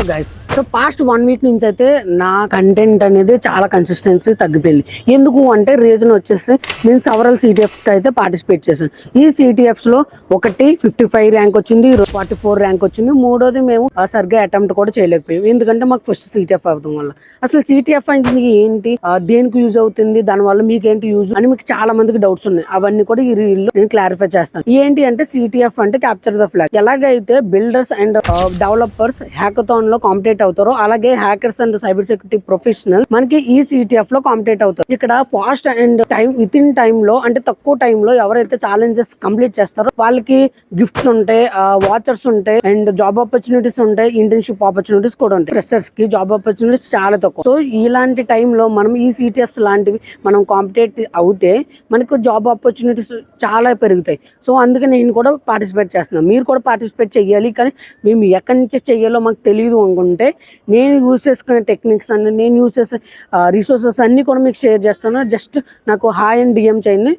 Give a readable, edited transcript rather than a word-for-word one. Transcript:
Hello guys, so past 1 week నుంచి అయితే నా కంటెంట్ అనేది చాలా కన్సిస్టెన్సీ తగ్గిపోయింది. ఎందుకు అంటే రీజన్ వచ్చేసి నేను సెవరల్ సిటిఎఫ్ అయితే పార్టిసిపేట్ చేశాను. ఈ సిటిఎఫ్స్ లో ఒకటి 55 ర్యాంక్ వచ్చింది, 44 ర్యాంక్ వచ్చింది. మూడోది మేము సరిగ్గా అటెంప్ట్ కూడా చేయలేకపోయాం, ఎందుకంటే మాకు ఫస్ట్ సిటిఎఫ్ అవడం వల్ల. అసలు సిటిఎఫ్ అంటే ఏంటి, దేనికి యూజ్ అవుతుంది, దాని వల్ల మీకు ఏంటి యూజ్ అని మీకు చాలా మందికి డౌట్స్ ఉన్నాయి. అవన్నీ కూడా ఈ రీల్ లో నేను క్లారిఫై చేస్తాను. ఏంటి అంటే సిటిఎఫ్ అంటే క్యాప్చర్ ద ఫ్లాగ్. ఎలాగైతే బిల్డర్స్ అండ్ డెవలపర్స్ హ్యాకథాన్ లో కాంపిటేట్ అవుతారో, అలాగే hackers and cyber security professional మనకి ఈ సిటిఎఫ్ లో కాంపిటేట్ అవుతారు. ఇక్కడ fast and with in time లో, అంటే తక్కువ టైం లో ఎవరైతే ఛాలెంజెస్ కంప్లీట్ చేస్తారో వాళ్ళకి గిఫ్ట్స్ ఉంటాయి, వాచర్స్ ఉంటాయి, అండ్ జాబ్ ఆపర్చునిటీస్ ఉంటాయి, ఇంటర్న్షిప్ ఆపర్చునిటీస్ కూడా ఉంటాయి. ఫ్రెషర్స్ కి జాబ్ ఆపర్చునిటీస్ చాలా తక్కువ. సో ఇలాంటి టైంలో మనం ఈ సిటిఎఫ్స్ లాంటివి మనం కాంపిటేట్ అవుతే మనకు జాబ్ ఆపర్చునిటీస్ చాలా పెరుగుతాయి. సో అందుకే నేను కూడా పార్టిసిపేట్ చేస్తున్నాను. మీరు కూడా పార్టిసిపేట్ చేయాలి, కానీ మేము ఎక్కడి నుంచి చెయ్యాలో మాకు తెలియదు అనుకుంటే నేను యూజ్ చేసుకునే టెక్నిక్స్ అన్ని, నేను యూజ్ చేసే రిసోర్సెస్ అన్ని కూడా మీకు షేర్ చేస్తాను. జస్ట్ నాకు హాయ్ అండ్ డిఎం చేయండి.